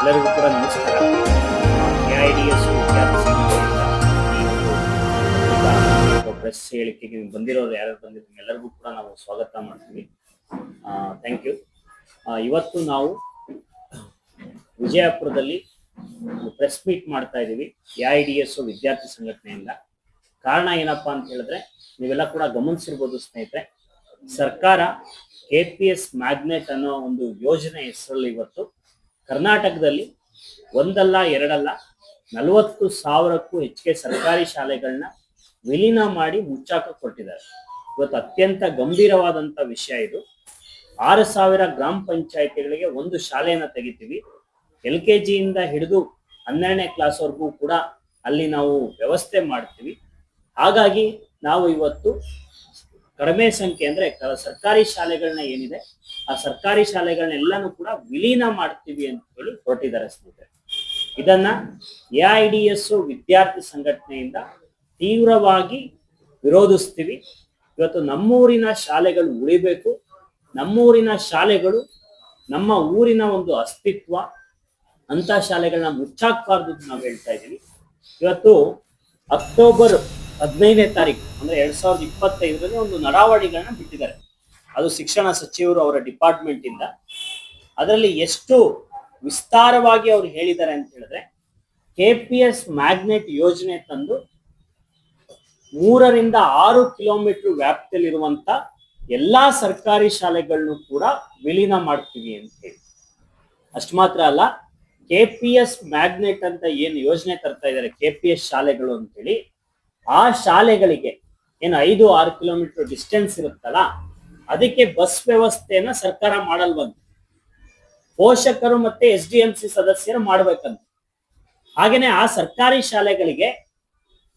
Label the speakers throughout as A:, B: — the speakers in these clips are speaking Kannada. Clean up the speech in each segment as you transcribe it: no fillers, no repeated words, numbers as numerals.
A: ಎಲ್ಲರಿಗೂ ಕೂಡ ನಮಸ್ಕಾರ. AIDS ವಿದ್ಯಾರ್ಥಿ ಸಂಘಟನೆಯಿಂದ ಈ ಒಂದು ಪ್ರೆಸ್ ಹೇಳಿಕೆಗೆ ಬಂದಿರೋರು ಯಾರು ಬಂದಿರ್ತೀವಿ ಎಲ್ಲರಿಗೂ ಕೂಡ ನಾವು ಸ್ವಾಗತ ಮಾಡ್ತೀವಿ. Thank you. ಇವತ್ತು ನಾವು ವಿಜಯಪುರದಲ್ಲಿ ಪ್ರೆಸ್ ಮೀಟ್ ಮಾಡ್ತಾ ಇದ್ದೀವಿ AIDS ವಿದ್ಯಾರ್ಥಿ ಸಂಘಟನೆಯಿಂದ. ಕಾರಣ ಏನಪ್ಪಾ ಅಂತ ಹೇಳಿದ್ರೆ, ನೀವೆಲ್ಲ ಕೂಡ ಗಮನಿಸಿರ್ಬೋದು ಸ್ನೇಹಿತರೆ, ಸರ್ಕಾರ KPS ಮ್ಯಾಗ್ನೆಟ್ ಅನ್ನೋ ಒಂದು ಯೋಜನೆ ಹೆಸರಲ್ಲಿ ಇವತ್ತು ಕರ್ನಾಟಕದಲ್ಲಿ ಒಂದಲ್ಲ ಎರಡಲ್ಲ 40,000ಕ್ಕೂ ಹೆಚ್ಚಿಗೆ ಸರ್ಕಾರಿ ಶಾಲೆಗಳನ್ನ ವಿಲೀನ ಮಾಡಿ ಮುಚ್ಚಾಕ ಕೊಟ್ಟಿದ್ದಾರೆ. ಇವತ್ತು ಅತ್ಯಂತ ಗಂಭೀರವಾದಂತ ವಿಷಯ ಇದು. 6,000 ಗ್ರಾಮ ಪಂಚಾಯತಿಗಳಿಗೆ ಒಂದು ಶಾಲೆಯನ್ನ ತೆಗಿತೀವಿ. LKG ಇಂದ ಹಿಡಿದು 12ನೇ ಕ್ಲಾಸ್ವರೆಗೂ ಕೂಡ ಅಲ್ಲಿ ನಾವು ವ್ಯವಸ್ಥೆ ಮಾಡ್ತೀವಿ. ಹಾಗಾಗಿ ನಾವು ಇವತ್ತು ಕಡಿಮೆ ಸಂಖ್ಯೆ ಅಂದ್ರೆ ಸರ್ಕಾರಿ ಶಾಲೆಗಳನ್ನ ಏನಿದೆ ಆ ಸರ್ಕಾರಿ ಶಾಲೆಗಳನ್ನೆಲ್ಲಾನು ಕೂಡ ವಿಲೀನ ಮಾಡ್ತೀವಿ ಅಂತ ಹೇಳಿ ಹೊರಟಿದ್ದಾರೆ ಸ್ನೇಹಿತರೆ. ಇದನ್ನ AIDS ವಿದ್ಯಾರ್ಥಿ ಸಂಘಟನೆಯಿಂದ ತೀವ್ರವಾಗಿ ವಿರೋಧಿಸ್ತೀವಿ. ಇವತ್ತು ನಮ್ಮೂರಿನ ಶಾಲೆಗಳು ಉಳಿಬೇಕು, ನಮ್ಮೂರಿನ ಶಾಲೆಗಳು ನಮ್ಮ ಊರಿನ ಒಂದು ಅಸ್ತಿತ್ವ, ಅಂತ ಶಾಲೆಗಳನ್ನ ಮುಚ್ಚಾಕ್ಬಾರ್ದು ಅಂತ ನಾವು ಹೇಳ್ತಾ ಇದ್ದೀವಿ. ಇವತ್ತು ಅಕ್ಟೋಬರ್ 15ನೇ ತಾರೀಕು ಅಂದ್ರೆ 2025ರಲ್ಲಿ ಒಂದು ನಡಾವಳಿಗಳನ್ನ ಬಿಟ್ಟಿದ್ದಾರೆ. ಅದು ಶಿಕ್ಷಣ ಸಚಿವರು ಅವರ ಡಿಪಾರ್ಟ್ಮೆಂಟ್ ಇಂದ. ಅದರಲ್ಲಿ ಎಷ್ಟು ವಿಸ್ತಾರವಾಗಿ ಅವ್ರು ಹೇಳಿದ್ದಾರೆ ಅಂತ ಹೇಳಿದ್ರೆ, KPS ಮ್ಯಾಗ್ನೆಟ್ ಯೋಜನೆ ತಂದು 3 ರಿಂದ 6 ಕಿಲೋಮೀಟರ್ ವ್ಯಾಪ್ತಿಯಲ್ಲಿರುವಂತ ಎಲ್ಲಾ ಸರ್ಕಾರಿ ಶಾಲೆಗಳನ್ನು ಕೂಡ ವಿಲೀನ ಮಾಡ್ತೀವಿ ಅಂತ ಹೇಳಿ. ಅಷ್ಟು ಮಾತ್ರ ಅಲ್ಲ, KPS ಮ್ಯಾಗ್ನೆಟ್ ಅಂತ ಏನು ಯೋಜನೆ ತರ್ತಾ ಇದ್ದಾರೆ KPS ಶಾಲೆಗಳು ಅಂತೇಳಿ, ಆ ಶಾಲೆಗಳಿಗೆ ಏನು 5-6 ಕಿಲೋಮೀಟರ್ ಡಿಸ್ಟೆನ್ಸ್ ಇರುತ್ತಲ್ಲ, ಅದಕ್ಕೆ ಬಸ್ ವ್ಯವಸ್ಥೆಯನ್ನ ಸರ್ಕಾರ ಮಾಡಲ್ವಂತ. ಪೋಷಕರು ಮತ್ತೆ SDMC ಸದಸ್ಯರು ಮಾಡ್ಬೇಕಂತ. ಹಾಗೇನೆ ಆ ಸರ್ಕಾರಿ ಶಾಲೆಗಳಿಗೆ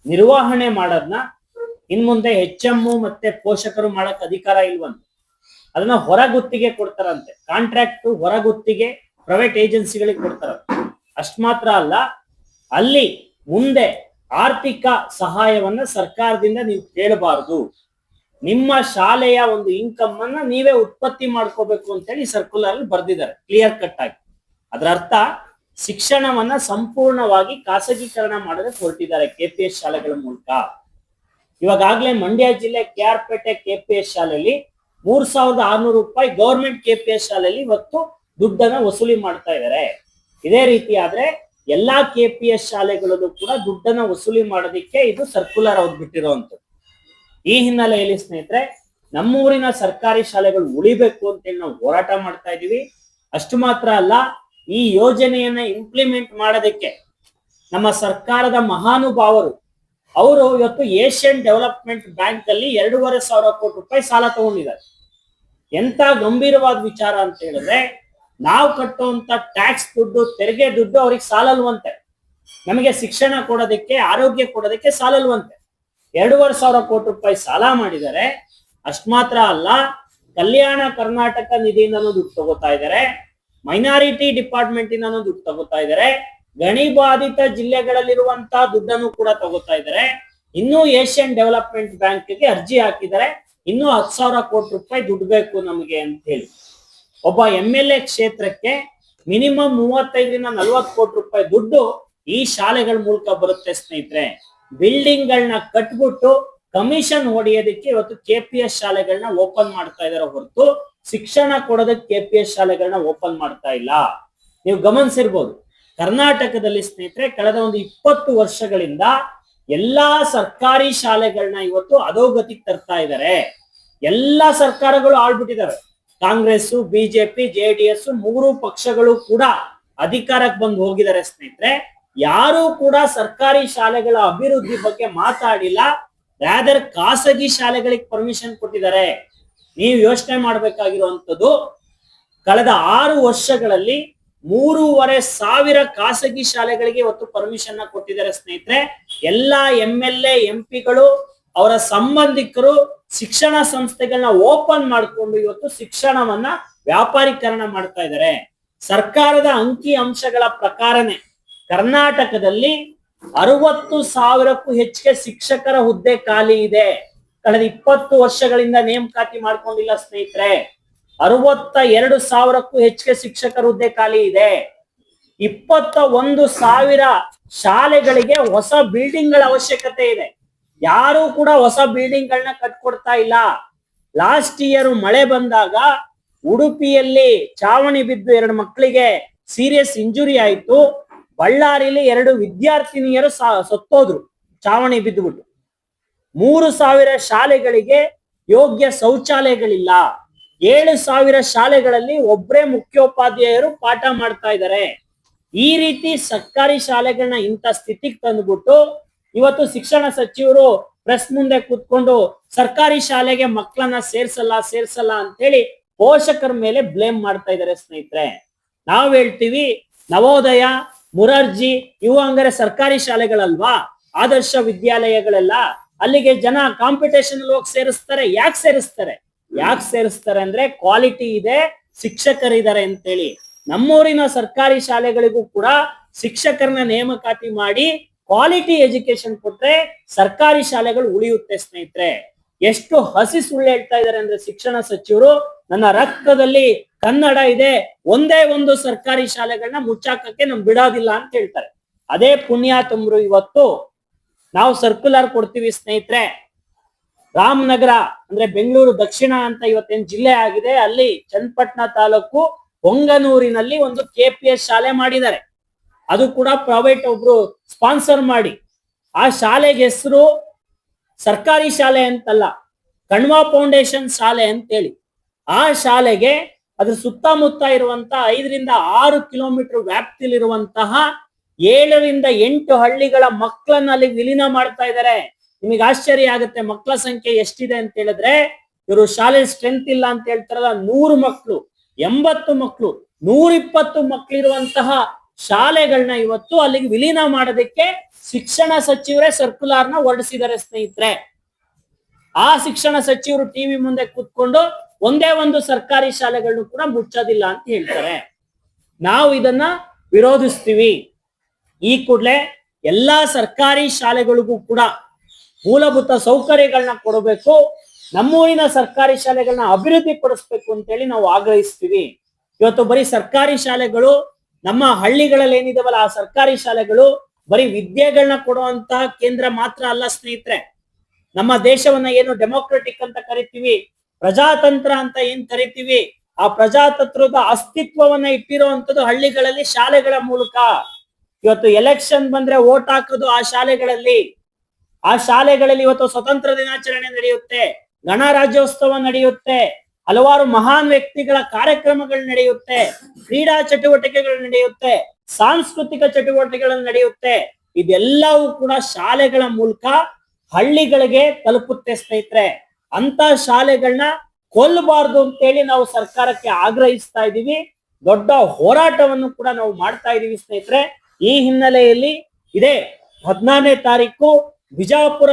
A: ನಿರ್ವಹಣೆ ಮಾಡೋದನ್ನ ಇನ್ಮುಂದೆ HM ಮತ್ತೆ ಪೋಷಕರು ಮಾಡಕ್ ಅಧಿಕಾರ ಇಲ್ವಂತ. ಅದನ್ನ ಹೊರಗುತ್ತಿಗೆ ಕೊಡ್ತಾರಂತೆ. ಕಾಂಟ್ರಾಕ್ಟ್ ಹೊರಗುತ್ತಿಗೆ ಪ್ರೈವೇಟ್ ಏಜೆನ್ಸಿಗಳಿಗೆ ಕೊಡ್ತಾರ. ಅಷ್ಟು ಮಾತ್ರ ಅಲ್ಲ, ಅಲ್ಲಿ ಮುಂದೆ ಆರ್ಥಿಕ ಸಹಾಯವನ್ನ ಸರ್ಕಾರದಿಂದ ನೀವು ಕೇಳಬಾರದು. ನಿಮ್ಮ ಶಾಲೆಯ ಒಂದು ಇನ್ಕಮ್ ಅನ್ನ ನೀವೇ ಉತ್ಪತ್ತಿ ಮಾಡ್ಕೋಬೇಕು ಅಂತೇಳಿ ಸರ್ಕ್ಯುಲರ್ ಅಲ್ಲಿ ಬರ್ದಿದ್ದಾರೆ ಕ್ಲಿಯರ್ ಕಟ್ ಆಗಿ. ಅದರ ಅರ್ಥ ಶಿಕ್ಷಣವನ್ನ ಸಂಪೂರ್ಣವಾಗಿ ಖಾಸಗೀಕರಣ ಮಾಡೋದಕ್ಕೆ ಹೊರಟಿದ್ದಾರೆ KPS ಶಾಲೆಗಳ ಮೂಲಕ. ಇವಾಗಲೇ ಮಂಡ್ಯ ಜಿಲ್ಲೆ KR ಪೇಟೆ KPS ಶಾಲೆಯಲ್ಲಿ 3,600 ರೂಪಾಯಿ ಗೌರ್ಮೆಂಟ್ KPS ಶಾಲೆಯಲ್ಲಿ ಇವತ್ತು ದುಡ್ಡನ್ನ ವಸೂಲಿ ಮಾಡ್ತಾ ಇದ್ದಾರೆ. ಇದೇ ರೀತಿ ಆದ್ರೆ ಎಲ್ಲಾ KPS ಶಾಲೆಗಳಲ್ಲೂ ಕೂಡ ದುಡ್ಡನ್ನ ವಸೂಲಿ ಮಾಡೋದಿಕ್ಕೆ ಇದು ಸರ್ಕ್ಯುಲರ್ ಅವ್ರು ಬಿಟ್ಟಿರುವಂತದ್ದು. ಈ ಹಿನ್ನೆಲೆಯಲ್ಲಿ ಸ್ನೇಹಿತರೆ, ನಮ್ಮೂರಿನ ಸರ್ಕಾರಿ ಶಾಲೆಗಳು ಉಳಿಬೇಕು ಅಂತೇಳಿ ನಾವು ಹೋರಾಟ ಮಾಡ್ತಾ ಇದೀವಿ. ಅಷ್ಟು ಮಾತ್ರ ಅಲ್ಲ, ಈ ಯೋಜನೆಯನ್ನ ಇಂಪ್ಲಿಮೆಂಟ್ ಮಾಡೋದಕ್ಕೆ ನಮ್ಮ ಸರ್ಕಾರದ ಮಹಾನುಭಾವರು ಅವರು ಇವತ್ತು ಏಷ್ಯನ್ ಡೆವಲಪ್ಮೆಂಟ್ ಬ್ಯಾಂಕ್ ಅಲ್ಲಿ 2,500 ಕೋಟಿ ರೂಪಾಯಿ ಸಾಲ ತಗೊಂಡಿದ್ದಾರೆ. ಎಂತ ಗಂಭೀರವಾದ ವಿಚಾರ ಅಂತ ಹೇಳಿದ್ರೆ, ನಾವು ಕಟ್ಟುವಂತ ಟ್ಯಾಕ್ಸ್ ದುಡ್ಡು, ತೆರಿಗೆ ದುಡ್ಡು ಅವ್ರಿಗೆ ಸಾಲಲ್ವಂತೆ. ನಮಗೆ ಶಿಕ್ಷಣ ಕೊಡೋದಕ್ಕೆ, ಆರೋಗ್ಯ ಕೊಡೋದಕ್ಕೆ ಸಾಲಲ್ವಂತೆ. 2,500 ಕೋಟಿ ರೂಪಾಯಿ ಸಾಲ ಮಾಡಿದ್ದಾರೆ. ಅಷ್ಟು ಮಾತ್ರ ಅಲ್ಲ, ಕಲ್ಯಾಣ ಕರ್ನಾಟಕ ನಿಧಿಯಿಂದನೂ ದುಡ್ಡು ತಗೋತಾ ಇದ್ದಾರೆ, ಮೈನಾರಿಟಿ ಡಿಪಾರ್ಟ್ಮೆಂಟ್ ಇಂದನೂ ದುಡ್ಡು ತಗೋತಾ ಇದ್ದಾರೆ, ಗಣಿ ಬಾಧಿತ ಜಿಲ್ಲೆಗಳಲ್ಲಿರುವಂತ ದುಡ್ಡನ್ನು ಕೂಡ ತಗೋತಾ ಇದ್ದಾರೆ. ಇನ್ನೂ ಏಷ್ಯನ್ ಡೆವಲಪ್ಮೆಂಟ್ ಬ್ಯಾಂಕ್ಗೆ ಅರ್ಜಿ ಹಾಕಿದ್ದಾರೆ, ಇನ್ನೂ 10,000 ಕೋಟಿ ರೂಪಾಯಿ ದುಡ್ಡು ಬೇಕು ನಮಗೆ ಅಂತ ಹೇಳಿ. ಒಬ್ಬ MLA ಕ್ಷೇತ್ರಕ್ಕೆ ಮಿನಿಮಮ್ 35 ರಿಂದ 40 ಕೋಟಿ ರೂಪಾಯಿ ದುಡ್ಡು ಈ ಶಾಲೆಗಳ ಮೂಲಕ ಬರುತ್ತೆ ಸ್ನೇಹಿತರೆ. ಬಿಲ್ಡಿಂಗ್ ಗಳನ್ನ ಕಟ್ಬಿಟ್ಟು ಕಮಿಷನ್ ಹೊಡೆಯೋದಕ್ಕೆ ಇವತ್ತು KPS ಶಾಲೆಗಳನ್ನ ಓಪನ್ ಮಾಡ್ತಾ ಇದಾರೆ ಹೊರತು ಶಿಕ್ಷಣ ಕೊಡೋದಕ್ಕೆ KPS ಶಾಲೆಗಳನ್ನ ಓಪನ್ ಮಾಡ್ತಾ ಇಲ್ಲ. ನೀವು ಗಮನಿಸಿರ್ಬೋದು, ಕರ್ನಾಟಕದಲ್ಲಿ ಸ್ನೇಹಿತರೆ ಕಳೆದ ಒಂದು 20 ವರ್ಷಗಳಿಂದ ಎಲ್ಲಾ ಸರ್ಕಾರಿ ಶಾಲೆಗಳನ್ನ ಇವತ್ತು ಅಧೋಗತಿಗೆ ತರ್ತಾ ಇದ್ದಾರೆ. ಎಲ್ಲಾ ಸರ್ಕಾರಗಳು ಆಳ್ಬಿಟ್ಟಿದ್ದಾರೆ. ಕಾಂಗ್ರೆಸ್, BJP, JDS 3 ಪಕ್ಷಗಳು ಕೂಡ ಅಧಿಕಾರಕ್ಕೆ ಬಂದು ಹೋಗಿದ್ದಾರೆ ಸ್ನೇಹಿತರೆ. ಯಾರು ಕೂಡ ಸರ್ಕಾರಿ ಶಾಲೆಗಳ ಅಭಿವೃದ್ಧಿ ಬಗ್ಗೆ ಮಾತಾಡಿಲ್ಲ. ರಾದರ್ ಖಾಸಗಿ ಶಾಲೆಗಳಿಗೆ ಪರ್ಮಿಷನ್ ಕೊಟ್ಟಿದ್ದಾರೆ. ನೀವು ಯೋಚನೆ ಮಾಡ್ಬೇಕಾಗಿರುವಂತದ್ದು, ಕಳೆದ 6 ವರ್ಷಗಳಲ್ಲಿ 3,500 ಖಾಸಗಿ ಶಾಲೆಗಳಿಗೆ ಇವತ್ತು ಪರ್ಮಿಷನ್ ಕೊಟ್ಟಿದ್ದಾರೆ ಸ್ನೇಹಿತರೆ. ಎಲ್ಲಾ MLA MP ಗಳು ಅವರ ಸಂಬಂಧಿಕರು ಶಿಕ್ಷಣ ಸಂಸ್ಥೆಗಳನ್ನ ಓಪನ್ ಮಾಡಿಕೊಂಡು ಇವತ್ತು ಶಿಕ್ಷಣವನ್ನ ವ್ಯಾಪಾರೀಕರಣ ಮಾಡ್ತಾ ಇದ್ದಾರೆ. ಸರ್ಕಾರದ ಅಂಕಿ ಅಂಶಗಳ ಪ್ರಕಾರನೇ ಕರ್ನಾಟಕದಲ್ಲಿ 60,000ಕ್ಕೂ ಹೆಚ್ಚಿಗೆ ಶಿಕ್ಷಕರ ಹುದ್ದೆ ಖಾಲಿ ಇದೆ. ಕಳೆದ 20 ವರ್ಷಗಳಿಂದ ನೇಮಕಾತಿ ಮಾಡ್ಕೊಂಡಿಲ್ಲ ಸ್ನೇಹಿತರೆ. 62,000ಕ್ಕೂ ಹೆಚ್ಚಿಗೆ ಶಿಕ್ಷಕರ ಹುದ್ದೆ ಖಾಲಿ ಇದೆ. 21,000 ಶಾಲೆಗಳಿಗೆ ಹೊಸ ಬಿಲ್ಡಿಂಗ್ ಗಳ ಅವಶ್ಯಕತೆ ಇದೆ. ಯಾರು ಕೂಡ ಹೊಸ ಬಿಲ್ಡಿಂಗ್ ಗಳನ್ನ ಕಟ್ಕೊಡ್ತಾ ಇಲ್ಲ. ಲಾಸ್ಟ್ ಇಯರ್ ಮಳೆ ಬಂದಾಗ ಉಡುಪಿಯಲ್ಲಿ ಚಾವಣಿ ಬಿದ್ದು 2 ಮಕ್ಕಳಿಗೆ ಸೀರಿಯಸ್ ಇಂಜುರಿ ಆಯ್ತು. ಬಳ್ಳಾರಿಯಲ್ಲಿ 2 ವಿದ್ಯಾರ್ಥಿನಿಯರು ಸತ್ತೋದ್ರು ಚಾವಣಿ ಬಿದ್ದುಬಿಟ್ಟು. 3,000 ಶಾಲೆಗಳಿಗೆ ಯೋಗ್ಯ ಶೌಚಾಲಯಗಳಿಲ್ಲ. 7,000 ಶಾಲೆಗಳಲ್ಲಿ ಒಬ್ಬರೇ ಮುಖ್ಯೋಪಾಧ್ಯಾಯರು ಪಾಠ ಮಾಡ್ತಾ ಇದ್ದಾರೆ. ಈ ರೀತಿ ಸರ್ಕಾರಿ ಶಾಲೆಗಳನ್ನ ಇಂಥ ಸ್ಥಿತಿಗೆ ತಂದ್ಬಿಟ್ಟು ಇವತ್ತು ಶಿಕ್ಷಣ ಸಚಿವರು ಪ್ರೆಸ್ ಮುಂದೆ ಕೂತ್ಕೊಂಡು ಸರ್ಕಾರಿ ಶಾಲೆಗೆ ಮಕ್ಕಳನ್ನ ಸೇರ್ಸಲ್ಲ ಅಂತ ಹೇಳಿ ಪೋಷಕರ ಮೇಲೆ ಬ್ಲೇಮ್ ಮಾಡ್ತಾ ಇದ್ದಾರೆ ಸ್ನೇಹಿತರೆ. ನಾವ್ ಹೇಳ್ತೀವಿ ನವೋದಯ, ಮುರಾರ್ಜಿ ಇವು ಹಂಗಾರೆ ಸರ್ಕಾರಿ ಶಾಲೆಗಳಲ್ವಾ, ಆದರ್ಶ ವಿದ್ಯಾಲಯಗಳೆಲ್ಲ. ಅಲ್ಲಿಗೆ ಜನ ಕಾಂಪಿಟೇಷನ್ ಹೋಗಿ ಸೇರಿಸ್ತಾರೆ. ಯಾಕೆ ಸೇರಿಸ್ತಾರೆ ಅಂದ್ರೆ ಕ್ವಾಲಿಟಿ ಇದೆ, ಶಿಕ್ಷಕರಿದ್ದಾರೆ ಅಂತೇಳಿ. ನಮ್ಮೂರಿನ ಸರ್ಕಾರಿ ಶಾಲೆಗಳಿಗೂ ಕೂಡ ಶಿಕ್ಷಕರನ್ನ ನೇಮಕಾತಿ ಮಾಡಿ ಕ್ವಾಲಿಟಿ ಎಜುಕೇಶನ್ ಕೊಟ್ರೆ ಸರ್ಕಾರಿ ಶಾಲೆಗಳು ಉಳಿಯುತ್ತೆ ಸ್ನೇಹಿತರೆ. ಎಷ್ಟು ಹಸಿ ಸುಳ್ಳು ಹೇಳ್ತಾ ಇದ್ದಾರೆ ಅಂದ್ರೆ ಶಿಕ್ಷಣ ಸಚಿವರು, ನನ್ನ ರಕ್ತದಲ್ಲಿ ಕನ್ನಡ ಇದೆ, ಒಂದೇ ಒಂದು ಸರ್ಕಾರಿ ಶಾಲೆಗಳನ್ನ ಮುಚ್ಚಾಕಕ್ಕೆ ನಮ್ ಬಿಡೋದಿಲ್ಲ ಅಂತ ಹೇಳ್ತಾರೆ. ಅದೇ ಪುಣ್ಯಾತಂಬ್ರು ಇವತ್ತು ನಾವು ಸರ್ಕ್ಯುಲರ್ ಕೊಡ್ತೀವಿ ಸ್ನೇಹಿತರೆ. ರಾಮನಗರ ಅಂದ್ರೆ ಬೆಂಗಳೂರು ದಕ್ಷಿಣ ಅಂತ ಇವತ್ತೇನ್ ಜಿಲ್ಲೆ ಆಗಿದೆ, ಅಲ್ಲಿ ಚನ್ನಪಟ್ಟಣ ತಾಲೂಕು ಹೊಂಗನೂರಿನಲ್ಲಿ ಒಂದು KPS ಶಾಲೆ ಮಾಡಿದ್ದಾರೆ. ಅದು ಕೂಡ ಪ್ರೈವೇಟ್ ಒಬ್ರು ಸ್ಪಾನ್ಸರ್ ಮಾಡಿ. ಆ ಶಾಲೆಗೆ ಹೆಸರು ಸರ್ಕಾರಿ ಶಾಲೆ ಅಂತಲ್ಲ, ಕಣ್ವ ಫೌಂಡೇಶನ್ ಶಾಲೆ ಅಂತೇಳಿ. ಆ ಶಾಲೆಗೆ ಅದ್ರ ಸುತ್ತಮುತ್ತ ಇರುವಂತಹ 5ರಿಂದ 6 ಕಿಲೋಮೀಟರ್ ವ್ಯಾಪ್ತಿಲಿರುವಂತಹ 7ರಿಂದ 8 ಹಳ್ಳಿಗಳ ಮಕ್ಕಳನ್ನ ಅಲ್ಲಿ ವಿಲೀನ ಮಾಡ್ತಾ ಇದ್ದಾರೆ. ನಿಮಗೆ ಆಶ್ಚರ್ಯ ಆಗುತ್ತೆ ಮಕ್ಕಳ ಸಂಖ್ಯೆ ಎಷ್ಟಿದೆ ಅಂತ ಹೇಳಿದ್ರೆ, ಇವರು ಶಾಲೆ ಸ್ಟ್ರೆಂತ್ ಇಲ್ಲ ಅಂತ ಹೇಳ್ತಾರಲ್ಲ, 100 ಮಕ್ಕಳು, 80 ಮಕ್ಕಳು, 120 ಮಕ್ಕಳಿರುವಂತಹ ಶಾಲೆಗಳನ್ನ ಇವತ್ತು ಅಲ್ಲಿಗೆ ವಿಲೀನ ಮಾಡೋದಕ್ಕೆ ಶಿಕ್ಷಣ ಸಚಿವರೇ ಸರ್ಕ್ಯುಲರ್ನ ಹೊರಡಿಸಿದ್ದಾರೆ ಸ್ನೇಹಿತರೆ. ಆ ಶಿಕ್ಷಣ ಸಚಿವರು ಟಿವಿ ಮುಂದೆ ಕೂತ್ಕೊಂಡು ಒಂದೇ ಒಂದು ಸರ್ಕಾರಿ ಶಾಲೆಗಳನ್ನು ಕೂಡ ಮುಚ್ಚೋದಿಲ್ಲ ಅಂತ ಹೇಳ್ತಾರೆ. ನಾವು ಇದನ್ನ ವಿರೋಧಿಸ್ತೀವಿ. ಈ ಕೂಡಲೇ ಎಲ್ಲಾ ಸರ್ಕಾರಿ ಶಾಲೆಗಳಿಗೂ ಕೂಡ ಮೂಲಭೂತ ಸೌಕರ್ಯಗಳನ್ನ ಕೊಡಬೇಕು, ನಮ್ಮೂರಿನ ಸರ್ಕಾರಿ ಶಾಲೆಗಳನ್ನ ಅಭಿವೃದ್ಧಿ ಪಡಿಸ್ಬೇಕು ಅಂತೇಳಿ ನಾವು ಆಗ್ರಹಿಸ್ತೀವಿ. ಇವತ್ತು ಬರೀ ಸರ್ಕಾರಿ ಶಾಲೆಗಳು ನಮ್ಮ ಹಳ್ಳಿಗಳಲ್ಲಿ ಏನಿದಾವಲ್ಲ, ಆ ಸರ್ಕಾರಿ ಶಾಲೆಗಳು ಬರೀ ವಿದ್ಯೆಗಳನ್ನ ಕೊಡುವಂತಹ ಕೇಂದ್ರ ಮಾತ್ರ ಅಲ್ಲ ಸ್ನೇಹಿತರೆ. ನಮ್ಮ ದೇಶವನ್ನ ಏನು ಡೆಮೋಕ್ರೆಟಿಕ್ ಅಂತ ಕರಿತೀವಿ, ಪ್ರಜಾತಂತ್ರ ಅಂತ ಏನ್ ಕರಿತೀವಿ, ಆ ಪ್ರಜಾತಂತ್ರದ ಅಸ್ತಿತ್ವವನ್ನ ಇಟ್ಟಿರುವಂತದ್ದು ಹಳ್ಳಿಗಳಲ್ಲಿ ಶಾಲೆಗಳ ಮೂಲಕ. ಇವತ್ತು ಎಲೆಕ್ಷನ್ ಬಂದ್ರೆ ವೋಟ್ ಹಾಕೋದು ಆ ಶಾಲೆಗಳಲ್ಲಿ. ಆ ಶಾಲೆಗಳಲ್ಲಿ ಇವತ್ತು ಸ್ವತಂತ್ರ ದಿನಾಚರಣೆ ನಡೆಯುತ್ತೆ, ಗಣರಾಜ್ಯೋತ್ಸವ ನಡೆಯುತ್ತೆ, ಹಲವಾರು ಮಹಾನ್ ವ್ಯಕ್ತಿಗಳ ಕಾರ್ಯಕ್ರಮಗಳು ನಡೆಯುತ್ತೆ, ಕ್ರೀಡಾ ಚಟುವಟಿಕೆಗಳು ನಡೆಯುತ್ತೆ, ಸಾಂಸ್ಕೃತಿಕ ಚಟುವಟಿಕೆಗಳು ನಡೆಯುತ್ತೆ. ಇದೆಲ್ಲವೂ ಕೂಡ ಶಾಲೆಗಳ ಮೂಲಕ ಹಳ್ಳಿಗಳಿಗೆ ತಲುಪುತ್ತೆ ಸ್ನೇಹಿತರೆ. ಅಂತ ಶಾಲೆಗಳನ್ನ ಕೊಲ್ಲಬಾರ್ದು ಅಂತೇಳಿ ನಾವು ಸರ್ಕಾರಕ್ಕೆ ಆಗ್ರಹಿಸ್ತಾ ಇದೀವಿ. ದೊಡ್ಡ ಹೋರಾಟವನ್ನು ಕೂಡ ನಾವು ಮಾಡ್ತಾ ಇದೀವಿ ಸ್ನೇಹಿತರೆ. ಈ ಹಿನ್ನೆಲೆಯಲ್ಲಿ ಇದೇ 14ನೇ ತಾರೀಕು ವಿಜಯಪುರ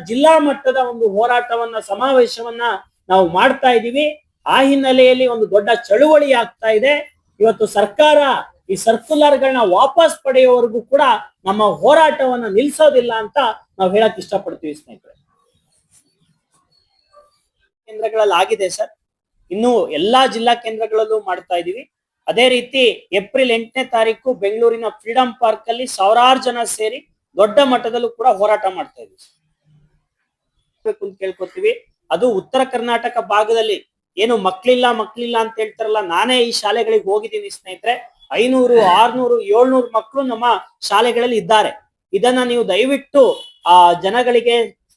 A: ಜಿಲ್ಲಾ ಮಟ್ಟದ ಒಂದು ಹೋರಾಟವನ್ನ, ಸಮಾವೇಶವನ್ನ ನಾವು ಮಾಡ್ತಾ ಇದೀವಿ. ಆ ಹಿನ್ನೆಲೆಯಲ್ಲಿ ಒಂದು ದೊಡ್ಡ ಚಳುವಳಿ ಆಗ್ತಾ ಇದೆ. ಇವತ್ತು ಸರ್ಕಾರ ಈ ಸರ್ಕ್ಯುಲರ್ಗಳನ್ನ ವಾಪಸ್ ಪಡೆಯುವವರೆಗೂ ಕೂಡ ನಮ್ಮ ಹೋರಾಟವನ್ನ ನಿಲ್ಸೋದಿಲ್ಲ ಅಂತ ನಾವು ಹೇಳಕ್ ಇಷ್ಟಪಡ್ತೀವಿ ಸ್ನೇಹಿತರೆ. ಕೇಂದ್ರಗಳಲ್ಲಿ ಆಗಿದೆ ಸರ್, ಇನ್ನು ಎಲ್ಲಾ ಜಿಲ್ಲಾ ಕೇಂದ್ರಗಳಲ್ಲೂ ಮಾಡ್ತಾ ಇದೀವಿ. ಅದೇ ರೀತಿ ಏಪ್ರಿಲ್ 8ನೇ ತಾರೀಕು ಬೆಂಗಳೂರಿನ ಫ್ರೀಡಂ ಪಾರ್ಕ್ ಅಲ್ಲಿ ಸಾವಿರಾರು ಜನ ಸೇರಿ ದೊಡ್ಡ ಮಟ್ಟದಲ್ಲೂ ಕೂಡ ಹೋರಾಟ ಮಾಡ್ತಾ ಇದೀವಿ ಅಂತ ಕೇಳ್ಕೊತೀವಿ. ಅದು ಉತ್ತರ ಕರ್ನಾಟಕ ಭಾಗದಲ್ಲಿ ಏನು ಮಕ್ಳಿಲ್ಲ ಅಂತ ಹೇಳ್ತಾರಲ್ಲ, ನಾನೇ ಈ ಶಾಲೆಗಳಿಗೆ ಹೋಗಿದ್ದೀನಿ ಸ್ನೇಹಿತರೆ. 500, 600, 700 ಮಕ್ಕಳು ನಮ್ಮ ಶಾಲೆಗಳಲ್ಲಿ ಇದ್ದಾರೆ. ಇದನ್ನ ನೀವು ದಯವಿಟ್ಟು ಆ ಜನಗಳಿಗೆ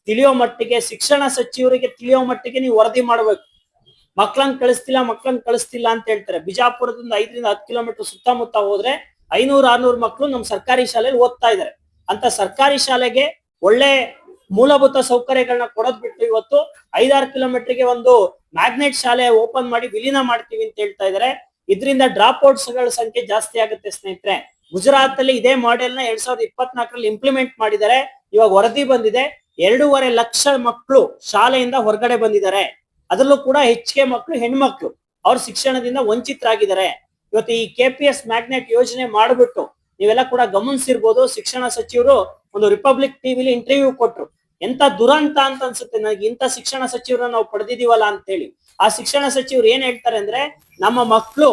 A: ತಿಳಿಯೋ ಮಟ್ಟಿಗೆ, ಶಿಕ್ಷಣ ಸಚಿವರಿಗೆ ತಿಳಿಯೋ ಮಟ್ಟಿಗೆ ನೀವು ವರದಿ ಮಾಡಬೇಕು. ಮಕ್ಕಳನ್ನ ಕಳಿಸ್ತಿಲ್ಲ ಅಂತ ಹೇಳ್ತಾರೆ. ಬಿಜಾಪುರದಿಂದ 5ರಿಂದ 10 ಕಿಲೋಮೀಟರ್ ಸುತ್ತಮುತ್ತ ಹೋದ್ರೆ 500, 600 ಮಕ್ಕಳು ನಮ್ಮ ಸರ್ಕಾರಿ ಶಾಲೆಯಲ್ಲಿ ಓದ್ತಾ ಇದ್ದಾರೆ. ಅಂತ ಸರ್ಕಾರಿ ಶಾಲೆಗೆ ಒಳ್ಳೆ ಮೂಲಭೂತ ಸೌಕರ್ಯಗಳನ್ನ ಕೊಡೋದ್ ಬಿಟ್ಟು ಇವತ್ತು 5-6 ಕಿಲೋಮೀಟರ್ಗೆ ಒಂದು ಮ್ಯಾಗ್ನೆಟ್ ಶಾಲೆ ಓಪನ್ ಮಾಡಿ ವಿಲೀನ ಮಾಡ್ತೀವಿ ಅಂತ ಹೇಳ್ತಾ ಇದ್ದಾರೆ. ಇದರಿಂದ ಡ್ರಾಪ್ ಔಟ್ಸ್ ಗಳ ಸಂಖ್ಯೆ ಜಾಸ್ತಿ ಆಗುತ್ತೆ ಸ್ನೇಹಿತರೆ. ಗುಜರಾತ್ ಅಲ್ಲಿ ಇದೇ ಮಾಡೆಲ್ ನ 2024ರಲ್ಲಿ ಇಂಪ್ಲಿಮೆಂಟ್ ಮಾಡಿದ್ದಾರೆ. ಇವಾಗ ವರದಿ ಬಂದಿದೆ, 2.5 ಲಕ್ಷ ಮಕ್ಕಳು ಶಾಲೆಯಿಂದ ಹೊರಗಡೆ ಬಂದಿದ್ದಾರೆ. ಅದರಲ್ಲೂ ಕೂಡ ಹೆಚ್ಚಿಗೆ ಮಕ್ಕಳು ಹೆಣ್ಮಕ್ಳು, ಅವ್ರ ಶಿಕ್ಷಣದಿಂದ ವಂಚಿತರಾಗಿದ್ದಾರೆ. ಇವತ್ತು ಈ KPS ಮ್ಯಾಗ್ನೆಟ್ ಯೋಜನೆ ಮಾಡ್ಬಿಟ್ಟು ನೀವೆಲ್ಲ ಕೂಡ ಗಮನಿಸಿರ್ಬೋದು, ಶಿಕ್ಷಣ ಸಚಿವರು ಒಂದು ರಿಪಬ್ಲಿಕ್ ಟಿವಿಲಿ ಇಂಟರ್ವ್ಯೂ ಕೊಟ್ರು. ಎಂತ ದುರಂತ ಅಂತ ಅನ್ಸುತ್ತೆ ನನಗೆ, ಇಂಥ ಶಿಕ್ಷಣ ಸಚಿವರನ್ನ ನಾವು ಪಡೆದಿದೀವಲ್ಲ ಅಂತ ಹೇಳಿ. ಆ ಶಿಕ್ಷಣ ಸಚಿವರು ಏನ್ ಹೇಳ್ತಾರೆ ಅಂದ್ರೆ, ನಮ್ಮ ಮಕ್ಕಳು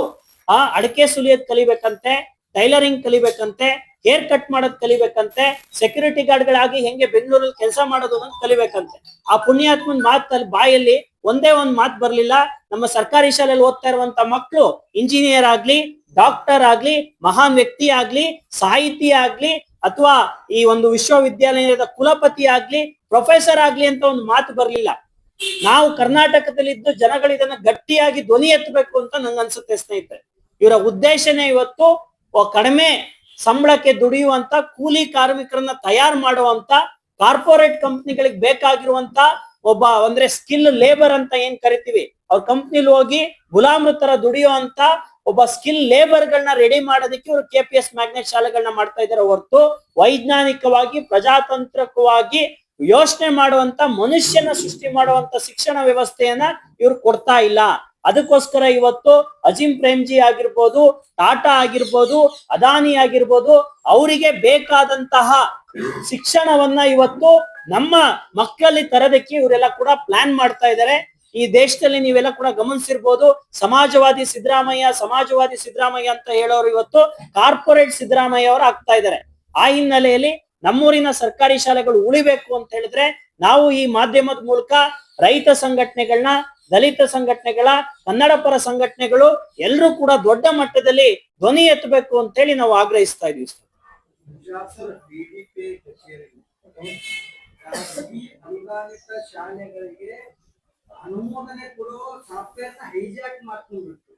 A: ಅಡಕೆ ಸುಲಿಯೋದ್ ಕಲಿಬೇಕಂತೆ, ಟೈಲರಿಂಗ್ ಕಲಿಬೇಕಂತೆ, ಹೇರ್ ಕಟ್ ಮಾಡೋದ್ ಕಲಿಬೇಕಂತೆ, ಸೆಕ್ಯೂರಿಟಿ ಗಾರ್ಡ್ ಗಳಾಗಿ ಹೆಂಗೆ ಬೆಂಗಳೂರಲ್ಲಿ ಕೆಲಸ ಮಾಡೋದು ಅಂತ ಕಲಿಬೇಕಂತೆ. ಆ ಪುಣ್ಯಾತ್ಮನ್ ಮಾತಲ್ಲಿ ಬಾಯಲ್ಲಿ ಒಂದೇ ಒಂದ್ ಮಾತು ಬರ್ಲಿಲ್ಲ. ನಮ್ಮ ಸರ್ಕಾರಿ ಶಾಲೆಯಲ್ಲಿ ಓದ್ತಾ ಇರುವಂತ ಮಕ್ಕಳು ಇಂಜಿನಿಯರ್ ಆಗ್ಲಿ, ಡಾಕ್ಟರ್ ಆಗ್ಲಿ, ಮಹಾನ್ ವ್ಯಕ್ತಿ ಆಗ್ಲಿ, ಸಾಹಿತಿ ಆಗ್ಲಿ, ಅಥವಾ ಈ ಒಂದು ವಿಶ್ವವಿದ್ಯಾಲಯದ ಕುಲಪತಿ ಆಗ್ಲಿ, ಪ್ರೊಫೆಸರ್ ಆಗ್ಲಿ ಅಂತ ಒಂದು ಮಾತು ಬರ್ಲಿಲ್ಲ. ನಾವು ಕರ್ನಾಟಕದಲ್ಲಿದ್ದು ಜನಗಳು ಇದನ್ನ ಗಟ್ಟಿಯಾಗಿ ಧ್ವನಿ ಎತ್ತಬೇಕು ಅಂತ ನಂಗೆ ಅನ್ಸುತ್ತೆ ಸ್ನೇಹಿತರೆ. ಇವರ ಉದ್ದೇಶನೇ ಇವತ್ತು ಕಡಿಮೆ ಸಂಬಳಕ್ಕೆ ದುಡಿಯುವಂತ ಕೂಲಿ ಕಾರ್ಮಿಕರನ್ನ ತಯಾರು ಮಾಡುವಂತ ಕಾರ್ಪೊರೇಟ್ ಕಂಪ್ನಿಗಳಿಗೆ ಬೇಕಾಗಿರುವಂತ ಒಬ್ಬ ಅಂದ್ರೆ ಸ್ಕಿಲ್ ಲೇಬರ್ ಅಂತ ಏನ್ ಕರಿತೀವಿ, ಅವ್ರ ಕಂಪ್ನಿಲಿ ಹೋಗಿ ಗುಲಾಮ್ರ ತರ ದುಡಿಯುವಂತ ಒಬ್ಬ ಸ್ಕಿಲ್ ಲೇಬರ್ ಗಳನ್ನ ರೆಡಿ ಮಾಡೋದಕ್ಕೆ ಇವರು KPS ಮ್ಯಾಗ್ನೆಟ್ ಶಾಲೆಗಳನ್ನ ಮಾಡ್ತಾ ಇದ್ದಾರೆ ಹೊರತು ವೈಜ್ಞಾನಿಕವಾಗಿ ಪ್ರಜಾತಾಂತ್ರಿಕವಾಗಿ ಯೋಚನೆ ಮಾಡುವಂತ ಮನುಷ್ಯನ ಸೃಷ್ಟಿ ಮಾಡುವಂತ ಶಿಕ್ಷಣ ವ್ಯವಸ್ಥೆಯನ್ನ ಇವ್ರು ಕೊಡ್ತಾ ಇಲ್ಲ. ಅದಕ್ಕೋಸ್ಕರ ಇವತ್ತು ಅಜೀಂ ಪ್ರೇಮ್ಜಿ ಆಗಿರ್ಬೋದು, ಟಾಟಾ ಆಗಿರ್ಬೋದು, ಅದಾನಿ ಆಗಿರ್ಬೋದು, ಅವರಿಗೆ ಬೇಕಾದಂತಹ ಶಿಕ್ಷಣವನ್ನ ಇವತ್ತು ನಮ್ಮ ಮಕ್ಕಳಲ್ಲಿ ತರೋದಕ್ಕೆ ಇವರೆಲ್ಲ ಕೂಡ ಪ್ಲಾನ್ ಮಾಡ್ತಾ ಇದ್ದಾರೆ. ಈ ದೇಶದಲ್ಲಿ ನೀವೆಲ್ಲ ಕೂಡ ಗಮನಿಸಿರ್ಬೋದು, ಸಮಾಜವಾದಿ ಸಿದ್ದರಾಮಯ್ಯ ಅಂತ ಹೇಳೋರು ಇವತ್ತು ಕಾರ್ಪೊರೇಟ್ ಸಿದ್ದರಾಮಯ್ಯ ಅವರು ಆಗ್ತಾ ಇದ್ದಾರೆ. ಆ ಹಿನ್ನೆಲೆಯಲ್ಲಿ ನಮ್ಮೂರಿನ ಸರ್ಕಾರಿ ಶಾಲೆಗಳು ಉಳಿಬೇಕು ಅಂತ ಹೇಳಿದ್ರೆ ನಾವು ಈ ಮಾಧ್ಯಮದ ಮೂಲಕ ರೈತ ಸಂಘಟನೆಗಳನ್ನ, ದಲಿತ ಸಂಘಟನೆಗಳ, ಕನ್ನಡ ಪರ ಸಂಘಟನೆಗಳು ಎಲ್ಲರೂ ಕೂಡ ದೊಡ್ಡ ಮಟ್ಟದಲ್ಲಿ ಧ್ವನಿ ಎತ್ತಬೇಕು ಅಂತ ಹೇಳಿ ನಾವು ಆಗ್ರಹಿಸ್ತಾ ಇದೀವಿ.
B: ಶಾಲೆಗಳಿಗೆ ಅನುಮೋದನೆ ಕೊಡೋ ಸಾಫ್ಟ್ವೇರ್ ನ ಹೈಜಾಕ್ ಮಾಡ್ಕೊಂಡ್ಬಿಟ್ಟು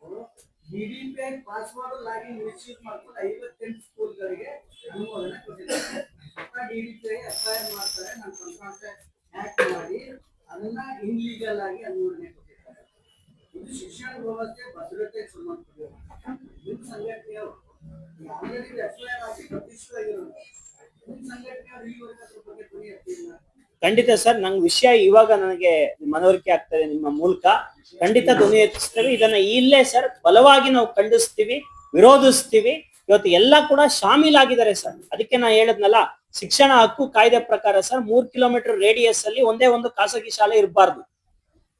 B: DDPI ಪಾಸ್ ಮಾಡೋ ಲಾಗಿನ್ ಮಿಸ್ಯೂಸ್ ಮಾಡ್ಕೊಂಡು 58 ಸ್ಕೂಲ್ಗಳಿಗೆ ಅನುಮೋದನೆ ಕೊಟ್ಟಿದ್ದಾರೆ. DDPI ಎಫ್ಐಆರ್ ಮಾಡ್ತಾರೆ, ನನ್ನ ಸಂಸ್ಥೆ ಹ್ಯಾಕ್ ಮಾಡಿ ಅದನ್ನ ಇನ್ಲೀಗಲ್ ಆಗಿ ಅನುಮೋದನೆ ಕೊಟ್ಟಿದ್ದಾರೆ. ಇದು ಶಿಕ್ಷಣ ವ್ಯವಸ್ಥೆ ಭದ್ರತೆಗೆ ಸಂಬಂಧಪಟ್ಟಿದೆ. ನಿಮ್ಮ ಸಂಘಟನೆಯವರು ಆಲ್ರೆಡಿ ಎಫ್ಐಆರ್ ಆಗಿ ಪ್ರತಿಷ್ಠಿತವಾಗಿರೋದು, ನಿಮ್ಮ ಸಂಘಟನೆಯವರು ಈವರೆಗೆ ಅದ್ರ ಬಗ್ಗೆ ಧ್ವನಿ ಎತ್ತಿಲ್ಲ.
A: ಖಂಡಿತ ಸರ್, ನಂಗೆ ವಿಷಯ ಇವಾಗ ನನಗೆ ಮನವರಿಕೆ ಆಗ್ತದೆ ನಿಮ್ಮ ಮೂಲಕ. ಖಂಡಿತ ಧ್ವನಿ ಎತ್ತಿಸ್ತೇವೆ. ಇದನ್ನ ಇಲ್ಲೇ ಸರ್ ಬಲವಾಗಿ ನಾವು ಖಂಡಿಸ್ತೀವಿ, ವಿರೋಧಿಸ್ತೀವಿ. ಇವತ್ತು ಎಲ್ಲ ಕೂಡ ಶಾಮೀಲಾಗಿದ್ದಾರೆ ಸರ್. ಅದಕ್ಕೆ ನಾ ಹೇಳದ್ನಲ್ಲ, ಶಿಕ್ಷಣ ಹಕ್ಕು ಕಾಯ್ದೆ ಪ್ರಕಾರ ಸರ್ 3 ಕಿಲೋಮೀಟರ್ ರೇಡಿಯಸ್ ಅಲ್ಲಿ ಒಂದೇ ಒಂದು ಖಾಸಗಿ ಶಾಲೆ ಇರಬಾರ್ದು,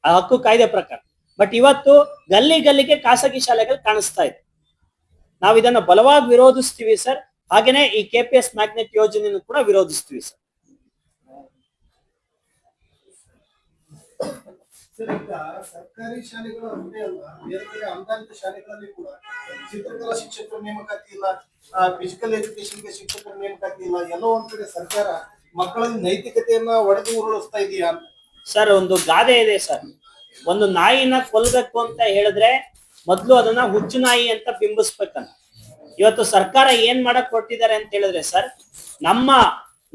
A: ಆ ಹಕ್ಕು ಕಾಯ್ದೆ ಪ್ರಕಾರ. ಬಟ್ ಇವತ್ತು ಗಲ್ಲಿಗೆ ಖಾಸಗಿ ಶಾಲೆಗಳು ಕಾಣಿಸ್ತಾ ಇದೆ. ನಾವು ಇದನ್ನ ಬಲವಾಗಿ ವಿರೋಧಿಸ್ತೀವಿ ಸರ್. ಹಾಗೇನೆ ಈ KPS ಮ್ಯಾಗ್ನೆಟ್ ಯೋಜನೆಯನ್ನು ಕೂಡ ವಿರೋಧಿಸ್ತೀವಿ ಸರ್.
C: ಈಗ ಸರ್ಕಾರಿ ಶಾಲೆಗಳು ಅಷ್ಟೇ ಅಲ್ಲ, ಬೇರೆ ಬೇರೆ ಅನುದಾನಿತ ಶಾಲೆಗಳಲ್ಲಿ ಕೂಡ ಚಿತ್ರಕಲಾ ಶಿಕ್ಷಕರ ನೇಮಕಾತಿ ಇಲ್ಲ, ಫಿಸಿಕಲ್ ಎಜುಕೇಶನ್ಗೆ ಶಿಕ್ಷಕರ ನೇಮಕಾತಿ ಇಲ್ಲ. ಎಲ್ಲೋ ಒಂದ್ ಕಡೆ ಸರ್ಕಾರ ಮಕ್ಕಳಲ್ಲಿ ನೈತಿಕತೆಯನ್ನ ಒಡೆದು ಉರುಳಿಸ್ತಾ ಇದೆಯಾ
A: ಸರ್? ಒಂದು ಗಾದೆ ಇದೆ ಸರ್, ಒಂದು ನಾಯಿನ ಕೊಲ್ಬೇಕು ಅಂತ ಹೇಳಿದ್ರೆ ಮೊದ್ಲು ಅದನ್ನ ಹುಚ್ಚು ನಾಯಿ ಅಂತ ಬಿಂಬಿಸ್ಬೇಕಂತ. ಇವತ್ತು ಸರ್ಕಾರ ಏನ್ ಮಾಡಕ್ ಕೊಟ್ಟಿದ್ದಾರೆ ಅಂತ ಹೇಳಿದ್ರೆ ಸರ್,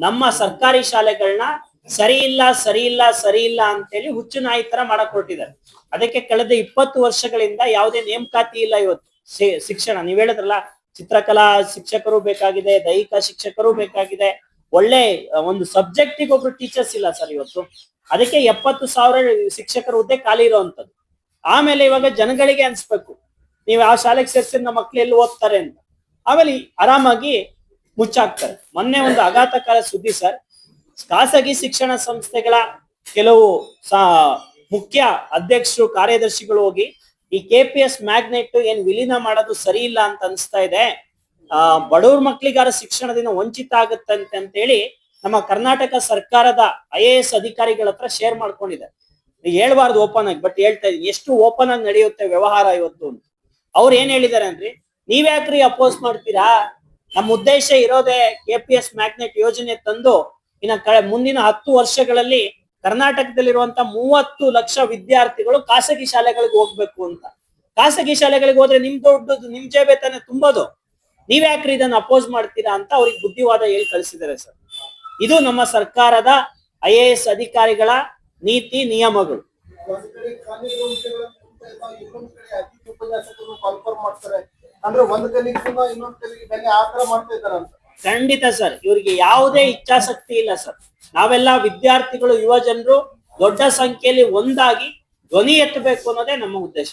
A: ನಮ್ಮ ಸರ್ಕಾರಿ ಶಾಲೆಗಳನ್ನ ಸರಿ ಇಲ್ಲ ಅಂತೇಳಿ ಹುಚ್ಚು ನಾಯಿ ತರ ಮಾಡಕ್ ಹೊರಟಿದ್ದಾರೆ. ಅದಕ್ಕೆ ಕಳೆದ 20 ವರ್ಷಗಳಿಂದ ಯಾವುದೇ ನೇಮಕಾತಿ ಇಲ್ಲ. ಇವತ್ತು ಶಿಕ್ಷಣ ನೀವ್ ಹೇಳಿದ್ರಲ್ಲ, ಚಿತ್ರಕಲಾ ಶಿಕ್ಷಕರು ಬೇಕಾಗಿದೆ, ದೈಹಿಕ ಶಿಕ್ಷಕರು ಬೇಕಾಗಿದೆ, ಒಳ್ಳೆ ಒಂದು ಸಬ್ಜೆಕ್ಟಿಗೆ ಒಬ್ರು ಟೀಚರ್ಸ್ ಇಲ್ಲ ಸರ್ ಇವತ್ತು. ಅದಕ್ಕೆ 70,000 ಶಿಕ್ಷಕರ ಹುದ್ದೆ ಖಾಲಿ ಇರುವಂತದ್ದು. ಆಮೇಲೆ ಇವಾಗ ಜನಗಳಿಗೆ ಅನ್ಸ್ಬೇಕು, ನೀವು ಆ ಶಾಲೆಗೆ ಸೇರ್ಸಿದ್ರೆ ನಮ್ಮ ಮಕ್ಳು ಎಲ್ಲಿ ಓದ್ತಾರೆ ಅಂತ. ಆಮೇಲೆ ಆರಾಮಾಗಿ ಮುಚ್ಚಾಕ್ತಾರೆ. ಮೊನ್ನೆ ಒಂದು ಆಘಾತಕಾಲ ಸುದ್ದಿ ಸರ್, ಖಾಸಗಿ ಶಿಕ್ಷಣ ಸಂಸ್ಥೆಗಳ ಕೆಲವು ಮುಖ್ಯ ಅಧ್ಯಕ್ಷರು, ಕಾರ್ಯದರ್ಶಿಗಳು ಹೋಗಿ ಈ KPS ಮ್ಯಾಗ್ನೆಟ್ ಏನ್ ವಿಲೀನ ಮಾಡೋದು ಸರಿ ಇಲ್ಲ ಅಂತ ಅನ್ಸ್ತಾ ಇದೆ, ಬಡವ್ರ ಮಕ್ಳಿಗಾರ ಶಿಕ್ಷಣದಿಂದ ವಂಚಿತ ಆಗುತ್ತಂತೆ ಅಂತ ಹೇಳಿ ನಮ್ಮ ಕರ್ನಾಟಕ ಸರ್ಕಾರದ IAS ಅಧಿಕಾರಿಗಳ ಹತ್ರ ಶೇರ್ ಮಾಡ್ಕೊಂಡಿದ್ದಾರೆ. ಹೇಳ್ಬಾರ್ದು ಓಪನ್ ಆಗಿ, ಬಟ್ ಹೇಳ್ತಾ ಇದೀನಿ, ಎಷ್ಟು ಓಪನ್ ಆಗಿ ನಡೆಯುತ್ತೆ ವ್ಯವಹಾರ ಇವತ್ತು ಅಂತ. ಅವ್ರು ಏನ್ ಹೇಳಿದಾರೆ ಅಂದ್ರೆ, ನೀವ್ಯಾಕ್ರಿ ಅಪೋಸ್ ಮಾಡ್ತೀರಾ? ನಮ್ಮ ಉದ್ದೇಶ ಇರೋದೇ KPS ಮ್ಯಾಗ್ನೆಟ್ ಯೋಜನೆ ತಂದು ಮುಂದಿನ 10 ವರ್ಷಗಳಲ್ಲಿ ಕರ್ನಾಟಕದಲ್ಲಿರುವಂತ 30 ಲಕ್ಷ ವಿದ್ಯಾರ್ಥಿಗಳು ಖಾಸಗಿ ಶಾಲೆಗಳಿಗೆ ಹೋಗ್ಬೇಕು ಅಂತ. ಖಾಸಗಿ ಶಾಲೆಗಳಿಗೆ ಹೋದ್ರೆ ನಿಮ್ ದುಡ್ಡು ನಿಮ್ ಜೇಬೆ ತಾನೆ ತುಂಬೋದು, ನೀವ್ಯಾಕ್ರಿ ಇದನ್ನ ಅಪೋಸ್ ಮಾಡ್ತೀರಾ ಅಂತ ಅವ್ರಿಗೆ ಬುದ್ಧಿವಾದ ಹೇಳಿ ಕಳಿಸಿದ್ದಾರೆ ಸರ್. ಇದು ನಮ್ಮ ಸರ್ಕಾರದ IAS ಅಧಿಕಾರಿಗಳ ನೀತಿ ನಿಯಮಗಳು.
C: ಅಂದ್ರೆ ಒಂದ್ ಕಲಿಗೆ ಇನ್ನೊಂದ್ ಕಲಿಗೆ ಬೆಲೆ ಆತರ ಮಾಡ್ತಾ ಇದ್ದಾರಂತ.
A: ಖಂಡಿತ ಸರ್, ಇವರಿಗೆ ಯಾವುದೇ ಇಚ್ಛಾಶಕ್ತಿ ಇಲ್ಲ ಸರ್. ನಾವೆಲ್ಲ ವಿದ್ಯಾರ್ಥಿಗಳು, ಯುವ ಜನರು ದೊಡ್ಡ ಸಂಖ್ಯೆಯಲ್ಲಿ ಒಂದಾಗಿ ಧ್ವನಿ ಎತ್ತಬೇಕು ಅನ್ನೋದೇ ನಮ್ಮ ಉದ್ದೇಶ.